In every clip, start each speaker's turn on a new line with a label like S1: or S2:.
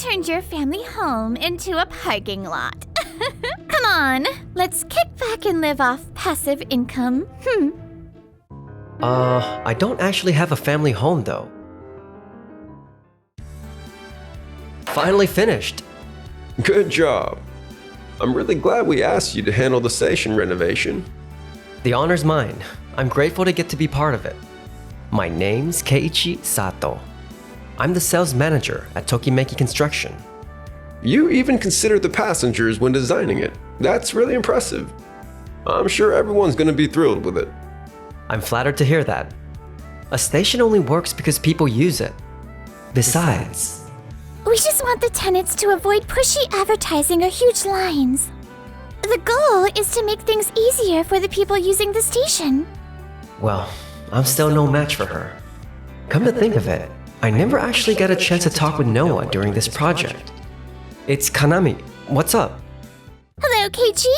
S1: turned your family home into a parking lot. Come on, let's kick back and live off passive income.
S2: I don't actually have a family home though. Finally finished.
S3: Good job. I'm really glad we asked you to handle the station renovation.
S2: The honor's mine. I'm grateful to get to be part of it. My name's Keiichi Sato. I'm the sales manager at Tokimeki Construction.
S3: You even considered the passengers when designing it. That's really impressive. I'm sure everyone's going to be thrilled with it.
S2: I'm flattered to hear that. A station only works because people use it. Besides,
S1: We just want the tenants to avoid pushy advertising or huge lines. The goal is to make things easier for the people using the station.
S2: well, I'm still no match for her. Come to think of it, I never actually got a chance to talk with Noah during this project. It's Kanami. What's up?
S1: Hello, Keiichi.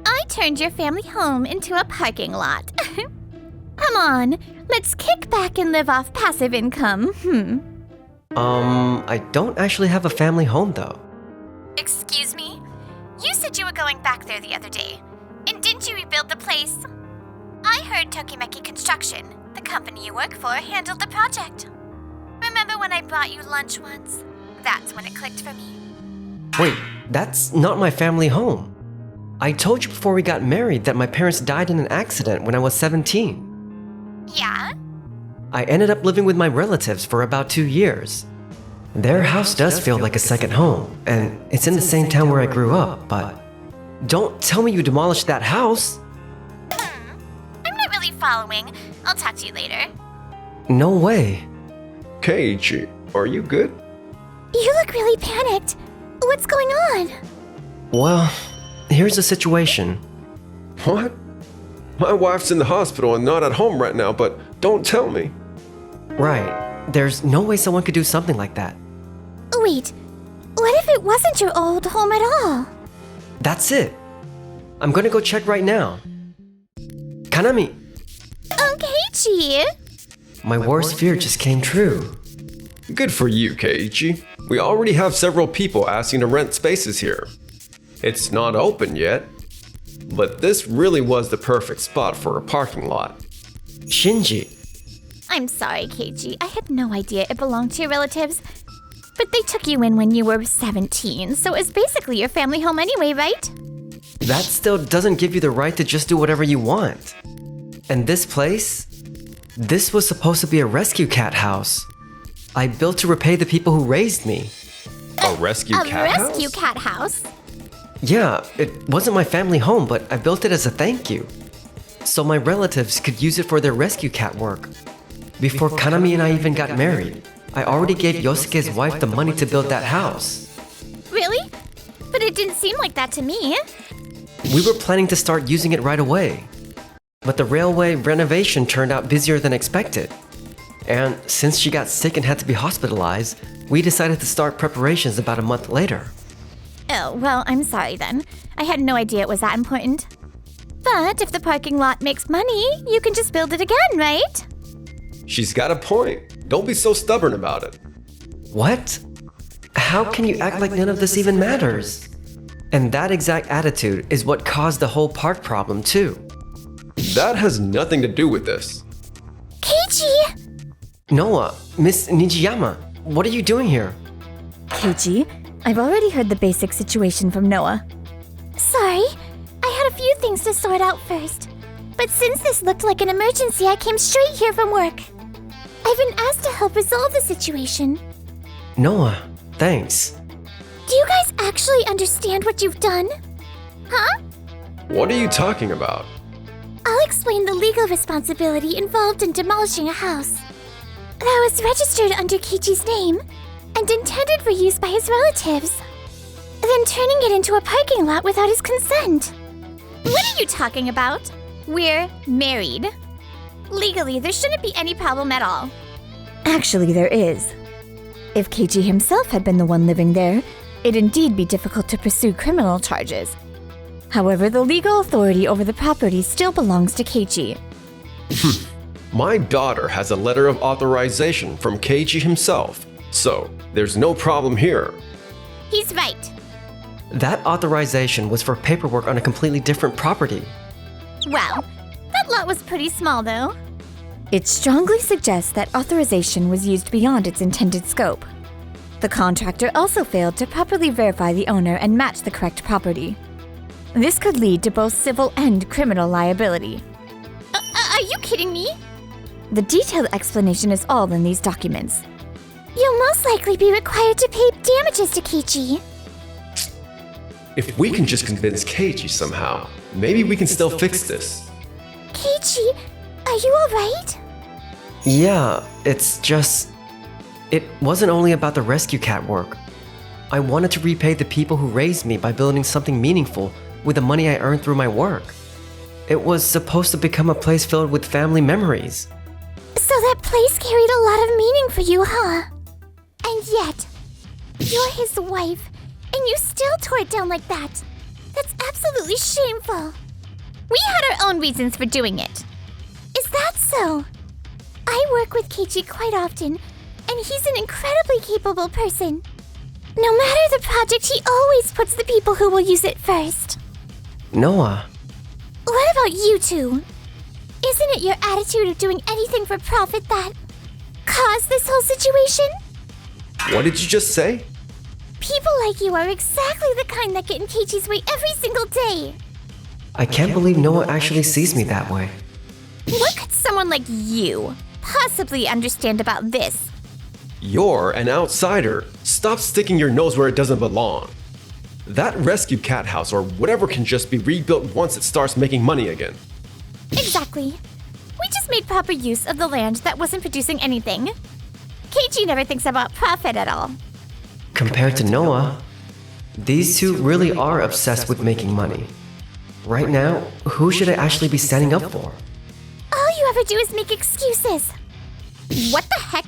S1: I turned your family home into a parking lot. Come on, let's kick back and live off passive income.
S2: I don't actually have a family home though.
S1: Excuse me? You said you were going back there the other day. And didn't you rebuild the place? I heard Tokimeki Construction, the company you work for, handled the project. Remember when I brought you lunch once? That's when it clicked for me.
S2: Wait, that's not my family home. I told you before we got married that my parents died in an accident when I was 17.
S1: Yeah?
S2: I ended up living with my relatives for about 2 years. Their house does feel like a second home, and it's in the same town where I grew up, but don't tell me you demolished that house.
S1: I'm not really following. I'll talk to you later.
S2: No way.
S3: Keiichi, are you good?
S1: You look really panicked. What's going on?
S2: Well, here's the situation.
S3: What? My wife's in the hospital and not at home right now, but don't tell me.
S2: Right, there's no way someone could do something like that.
S1: Wait, what if it wasn't your old home at all?
S2: That's it. I'm gonna go check right now. Kanami,
S1: Keiichi!
S2: my worst fear just came true.
S3: Good for you, Keiichi. We already have several people asking to rent spaces here. It's not open yet, but this really was the perfect spot for a parking lot.
S2: Shinji,
S1: I'm sorry, Keiichi. I had no idea it belonged to your relatives. But they took you in when you were 17, so it's basically your family home anyway, right?
S2: that still doesn't give you the right to just do whatever you want. And this place? This was supposed to be a rescue cat house. I built to repay the people who raised me.
S3: A rescue cat house?
S1: A rescue cat house?
S2: Yeah, it wasn't my family home, but I built it as a thank you. So my relatives could use it for their rescue cat work. Before Kanami and I even got married, I already gave Yosuke's wife the money to build that house.
S1: Really? But it didn't seem like that to me.
S2: We were planning to start using it right away. But the railway renovation turned out busier than expected. And since she got sick and had to be hospitalized, we decided to start preparations about a month later.
S1: Oh, well, I'm sorry then. I had no idea it was that important. But if the parking lot makes money, you can just build it again, right?
S3: She's got a point. Don't be so stubborn about it.
S2: What? How can you act like none of this even matters? And that exact attitude is what caused the whole park problem too.
S3: That has nothing to do with this.
S1: Keiichi!
S2: Noah, Miss Nijiyama, what are you doing here?
S1: Keiichi, I've already heard the basic situation from Noah. Sorry, I had a few things to sort out first. But since this looked like an emergency, I came straight here from work. I've been asked to help resolve the situation.
S2: Noah, thanks.
S1: Do you guys actually understand what you've done? Huh?
S3: What are you talking about?
S1: I'll explain the legal responsibility involved in demolishing a house that was registered under Keiichi's name and intended for use by his relatives, then turning it into a parking lot without his consent. What are you talking about? We're married. Legally, there shouldn't be any problem at all.
S4: Actually, there is. If Keiichi himself had been the one living there, it'd indeed be difficult to pursue criminal charges. However, the legal authority over the property still belongs to Keiichi.
S3: My daughter has a letter of authorization from Keiichi himself, So, there's no problem here.
S1: He's right.
S2: That authorization was for paperwork on a completely different property.
S1: Wow, that lot was pretty small though.
S4: It strongly suggests that authorization was used beyond its intended scope. The contractor also failed to properly verify the owner and match the correct property. This could lead to both civil and criminal liability.
S1: Are you kidding me?
S4: The detailed explanation is all in these documents.
S1: You'll most likely be required to pay damages to Keiichi.
S3: If we can just convince Keiji somehow, maybe we can still fix this.
S1: Keiichi, are you alright?
S2: Yeah, it's just... It wasn't only about the rescue cat work. I wanted to repay the people who raised me by building something meaningful with the money I earned through my work. It was supposed to become a place filled with family memories.
S1: So that place carried a lot of meaning for you, huh? And yet, you're his wife, and you still tore it down like that. That's absolutely shameful. We had our own reasons for doing it. Is that so? I work with Keiichi quite often, and he's an incredibly capable person. No matter the project, he always puts the people who will use it first.
S2: Noah,
S1: What about you two? Isn't it your attitude of doing anything for profit that caused this whole situation?
S3: What did you just say?
S1: People like you are exactly the kind that get in Keiichi's way every single day.
S2: I can't believe Noah actually sees me that way.
S1: What could someone like you possibly understand about this?
S3: You're an outsider. Stop sticking your nose where it doesn't belong. That rescue cat house or whatever can just be rebuilt once it starts making money again.
S1: Exactly. We just made proper use of the land that wasn't producing anything. Keiichi never thinks about profit at all.
S2: Compared to Noah, these two really are obsessed with making money. Right now, who should I actually be standing up for?
S1: All you ever do is make excuses. What the heck?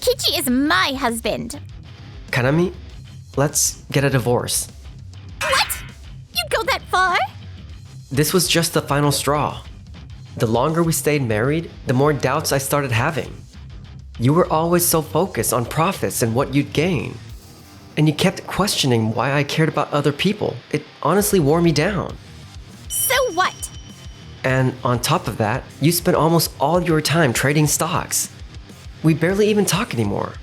S1: Keiichi is my husband.
S2: Kanami, let's get a divorce.
S1: What? You'd go that far?
S2: This was just the final straw. The longer we stayed married, the more doubts I started having. You were always so focused on profits and what you'd gain. And you kept questioning why I cared about other people. It honestly wore me down.
S1: So what?
S2: And on top of that, you spent almost all your time trading stocks. We barely even talk anymore.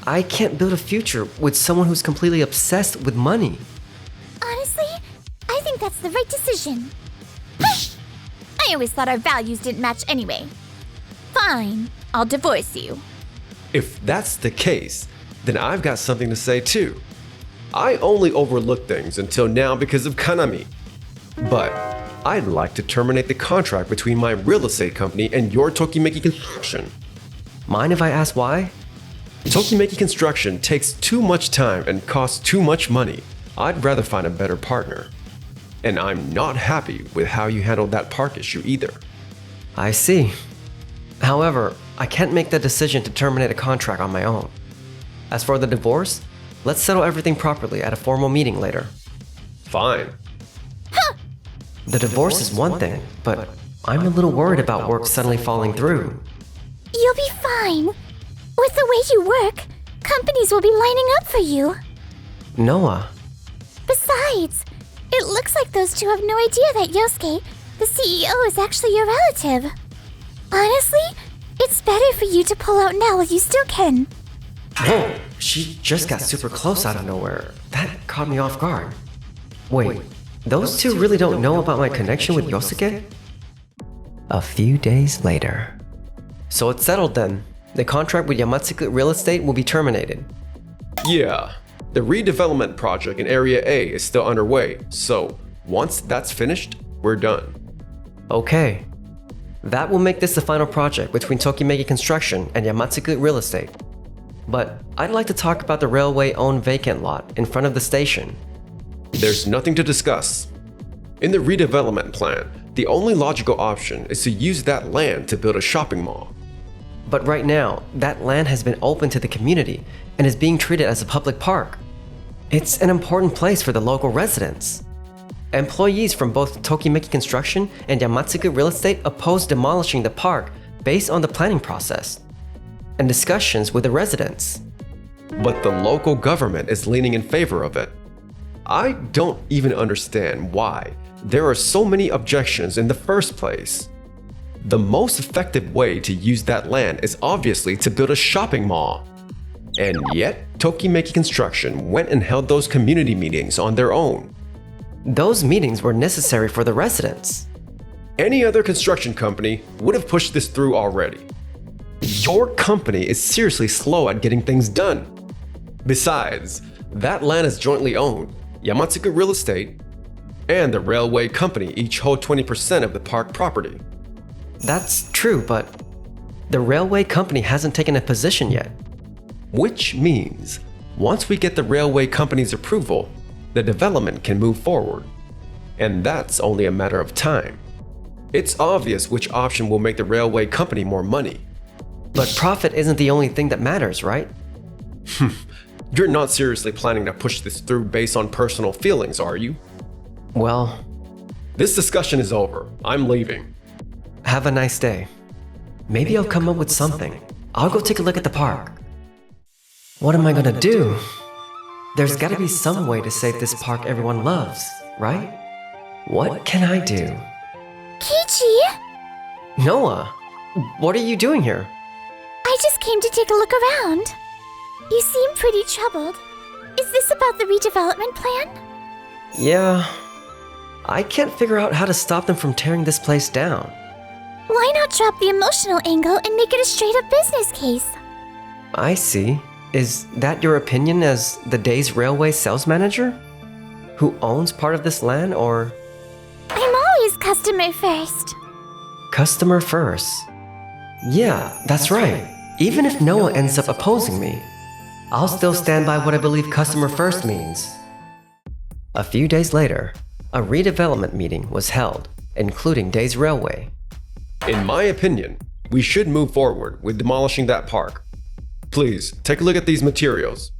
S2: I can't build a future with someone who's completely obsessed with money.
S1: Honestly, I think that's the right decision. I always thought our values didn't match anyway. Fine, I'll divorce you.
S3: If that's the case, then I've got something to say too. I only overlooked things until now because of Kanami. But I'd like to terminate the contract between my real estate company and your Tokimeki Construction.
S2: Mind if I ask why?
S3: Tokimeki Construction takes too much time and costs too much money. I'd rather find a better partner. And I'm not happy with how you handled that park issue either.
S2: I see. However, I can't make the decision to terminate a contract on my own. As for the divorce, let's settle everything properly at a formal meeting later.
S3: Fine.
S2: The divorce is one thing, but I'm a little worried about work suddenly falling through.
S1: You'll be fine. With the way you work, companies will be lining up for you.
S2: Noah,
S1: Besides, it looks like those two have no idea that Yosuke, the CEO, is actually your relative. Honestly, it's better for you to pull out now while you still can.
S2: whoa, she just got super close out of nowhere. That caught me off guard. Wait, those two really don't know about my connection with Yosuke? A few days later. So it's settled then. The contract with Yamatsuku Real Estate will be terminated.
S3: Yeah, the redevelopment project in Area A is still underway, so once that's finished, we're done.
S2: Okay. That will make this the final project between Tokimeki Construction and Yamatsuku Real Estate. But I'd like to talk about the railway-owned vacant lot in front of the station.
S3: There's nothing to discuss. In the redevelopment plan, the only logical option is to use that land to build a shopping mall.
S2: But right now, that land has been open to the community and is being treated as a public park. It's an important place for the local residents. Employees from both Tokimeki Construction and Yamatsuku Real Estate oppose demolishing the park based on the planning process and discussions with the residents.
S3: but the local government is leaning in favor of it. I don't even understand why there are so many objections in the first place. The most effective way to use that land is obviously to build a shopping mall. And yet, Tokimeki Construction went and held those community meetings on their own.
S2: Those meetings were necessary for the residents.
S3: Any other construction company would have pushed this through already. Your company is seriously slow at getting things done. Besides, that land is jointly owned. Yamatsuka Real Estate and the railway company each hold 20% of the park property.
S2: That's true, but the railway company hasn't taken a position yet.
S3: Which means, once we get the railway company's approval, the development can move forward. And that's only a matter of time. It's obvious which option will make the railway company more money.
S2: But profit isn't the only thing that matters, right?
S3: You're not seriously planning to push this through based on personal feelings, are you?
S2: Well,
S3: this discussion is over. I'm leaving.
S2: Have a nice day. Maybe I'll come up with something. I'll go take a look at the park. What am I gonna do? There's gotta be some way to save this park everyone loves, right? What can I do?
S1: Kichi!
S2: Noah, what are you doing here?
S1: I just came to take a look around. You seem pretty troubled. Is this about the redevelopment plan?
S2: Yeah. I can't figure out how to stop them from tearing this place down.
S1: Why not drop the emotional angle and make it a straight-up business case?
S2: I see. Is that your opinion as the day's railway sales manager? Who owns part of this land, or?
S1: I'm always customer first.
S2: Customer first? Yeah, that's right. Even if Noah ends up opposing me, I'll still stand by what I believe customer first means. A few days later, a redevelopment meeting was held, including Day's Railway.
S3: In my opinion, we should move forward with demolishing that park. Please, take a look at these materials.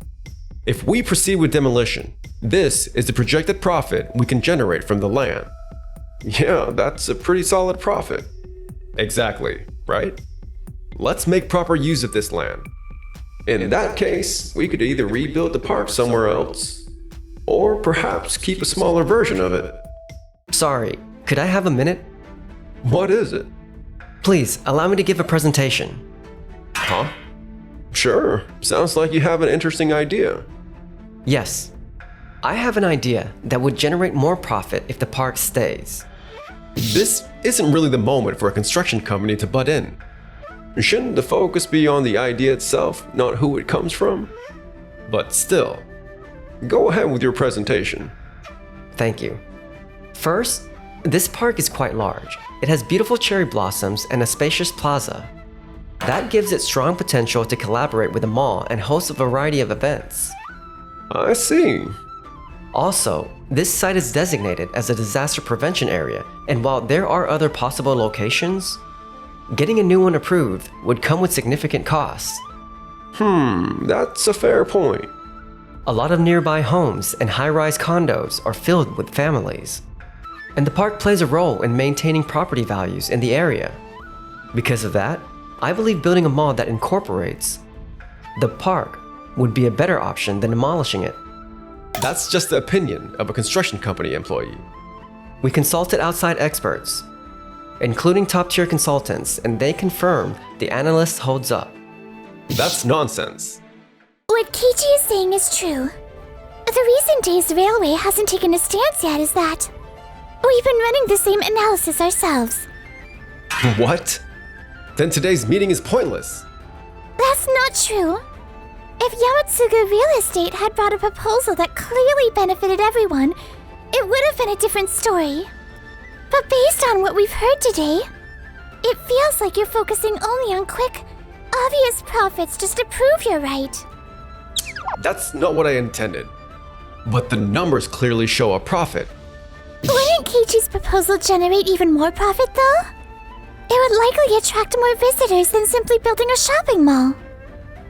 S3: If we proceed with demolition, this is the projected profit we can generate from the land. Yeah, that's a pretty solid profit. Exactly, right? Let's make proper use of this land. In that case, we could either rebuild the park somewhere else, or perhaps keep a smaller version of it.
S2: Sorry, could I have a minute?
S3: What is it?
S2: Please, allow me to give a presentation.
S3: Huh? Sure, sounds like you have an interesting idea.
S2: Yes. I have an idea that would generate more profit if the park stays.
S3: This isn't really the moment for a construction company to butt in. Shouldn't the focus be on the idea itself, not who it comes from? But still, go ahead with your presentation.
S2: Thank you. First, this park is quite large. It has beautiful cherry blossoms and a spacious plaza. That gives it strong potential to collaborate with a mall and host a variety of events.
S3: I see.
S2: Also, this site is designated as a disaster prevention area, and while there are other possible locations, getting a new one approved would come with significant costs.
S3: That's a fair point.
S2: A lot of nearby homes and high-rise condos are filled with families, and the park plays a role in maintaining property values in the area. Because of that, I believe building a mall that incorporates the park would be a better option than demolishing it.
S3: That's just the opinion of a construction company employee.
S2: We consulted outside experts, including top-tier consultants, and they confirmed the analyst holds up.
S3: That's nonsense.
S1: What Kichi is saying is true. The reason Day's Railway hasn't taken a stance yet is that we've been running the same analysis ourselves.
S3: What? Then today's meeting is pointless.
S1: That's not true. If Yamatsuga Real Estate had brought a proposal that clearly benefited everyone, it would have been a different story. But based on what we've heard today, it feels like you're focusing only on quick, obvious profits just to prove you're right.
S3: That's not what I intended. But the numbers clearly show a profit.
S1: Wouldn't Kichi's proposal generate even more profit, though? It would likely attract more visitors than simply building a shopping mall.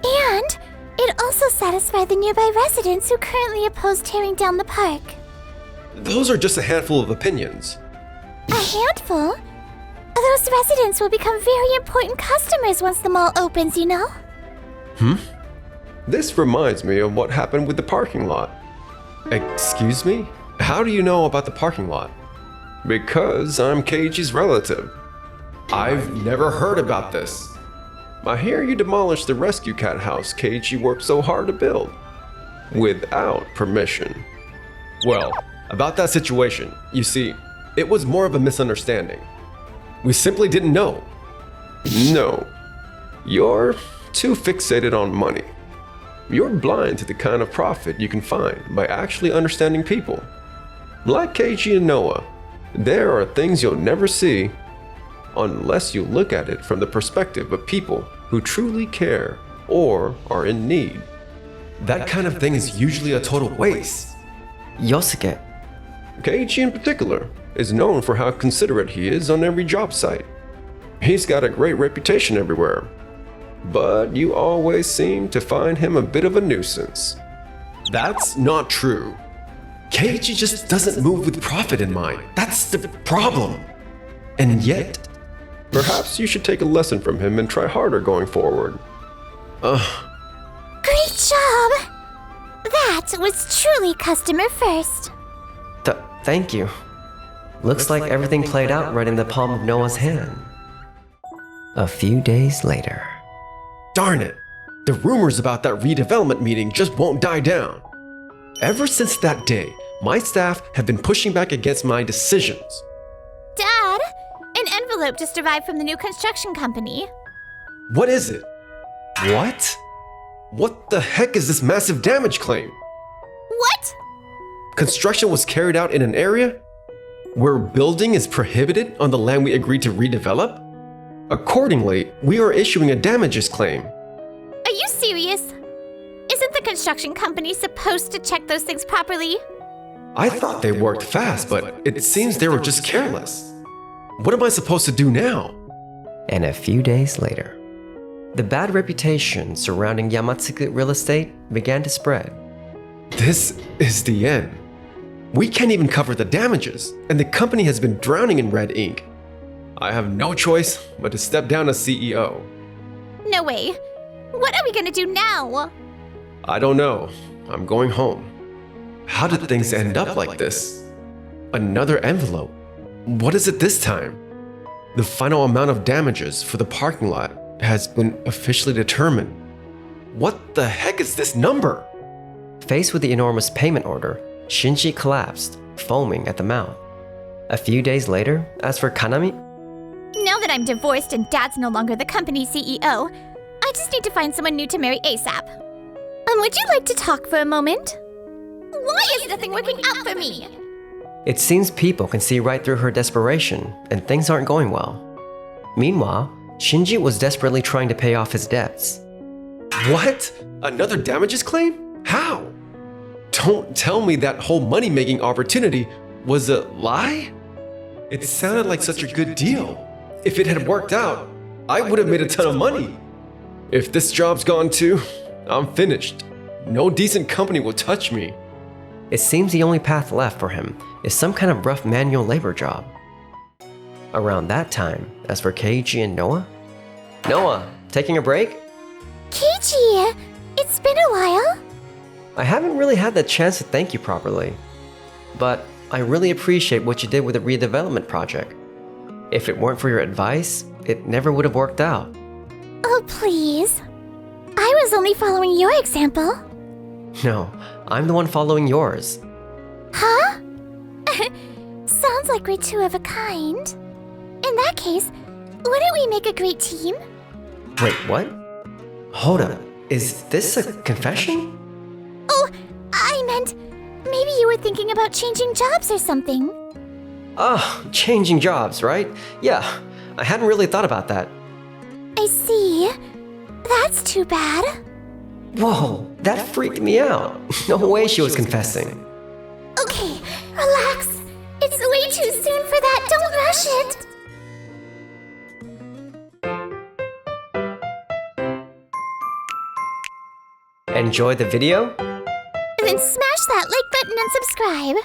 S1: And it'd also satisfy the nearby residents who currently oppose tearing down the park.
S3: Those are just a handful of opinions.
S1: A handful? Those residents will become very important customers once the mall opens, you know?
S3: This reminds me of what happened with the parking lot. Excuse me? How do you know about the parking lot? Because I'm Keiichi's relative. I've never heard about this. I hear you demolished the rescue cat house Keiichi worked so hard to build. Without permission. Well, about that situation, you see, it was more of a misunderstanding. We simply didn't know. No, you're too fixated on money. You're blind to the kind of profit you can find by actually understanding people. Like Keiichi and Noah, there are things you'll never see unless you look at it from the perspective of people who truly care or are in need. That kind of thing is usually a total waste.
S2: Yosuke,
S3: Keiichi in particular is known for how considerate he is on every job site. He's got a great reputation everywhere, but you always seem to find him a bit of a nuisance. That's not true. Keiichi just doesn't move with profit in mind. That's the problem. And yet, perhaps you should take a lesson from him and try harder going forward.
S1: Great job! That was truly customer first.
S2: Thank you. Looks like everything played out right in the palm of Noah's hand. A few days later.
S3: Darn it! The rumors about that redevelopment meeting just won't die down. Ever since that day, my staff have been pushing back against my decisions.
S1: Dad, an envelope just arrived from the new construction company.
S3: What is it? What? What the heck is this massive damage claim?
S1: What?
S3: Construction was carried out in an area where building is prohibited on the land we agreed to redevelop? Accordingly, we are issuing a damages claim.
S1: Are you serious? Isn't the construction company supposed to check those things properly?
S3: I thought they worked fast, but it seems they were just careless. What am I supposed to do now?
S2: And a few days later, the bad reputation surrounding Yamatsuku real estate began to spread.
S3: This is the end. We can't even cover the damages, and the company has been drowning in red ink. I have no choice but to step down as CEO.
S1: No way. What are we gonna do now?
S3: I don't know. I'm going home. How did things end up like this? Another envelope. What is it this time? The final amount of damages for the parking lot has been officially determined. What the heck is this number?
S2: Faced with the enormous payment order, Shinji collapsed, foaming at the mouth. A few days later, as for Kanami,
S1: Now that I'm divorced and Dad's no longer the company CEO, I just need to find someone new to marry ASAP. Would you like to talk for a moment? Why is nothing working out for me?
S2: it seems people can see right through her desperation, and things aren't going well. Meanwhile, Shinji was desperately trying to pay off his debts.
S3: What? Another damages claim? How? Don't tell me that whole money-making opportunity was a lie? It sounded like such a good deal. If it had worked out, I would have made a ton of money. If this job's gone too, I'm finished. No decent company will touch me.
S2: It seems the only path left for him is some kind of rough manual labor job. Around that time, as for Keiichi and Noah, taking a break?
S1: Keiichi, it's been a while.
S2: I haven't really had the chance to thank you properly, but I really appreciate what you did with the redevelopment project. If it weren't for your advice, it never would have worked out.
S1: Oh, please. I was only following your example.
S2: No, I'm the one following yours.
S1: Huh? Sounds like we're two of a kind. In that case, wouldn't we make a great team?
S2: Wait, what? Hold up, is this a confession?
S1: Oh, I meant maybe you were thinking about changing jobs or something.
S2: Oh, changing jobs, right? Yeah, I hadn't really thought about that.
S1: I see. That's too bad.
S2: Whoa, that freaked me out. No way she was confessing.
S1: Okay, relax. It's way too soon for that. Don't rush it.
S2: Enjoy the video?
S1: Then smash that like button and subscribe.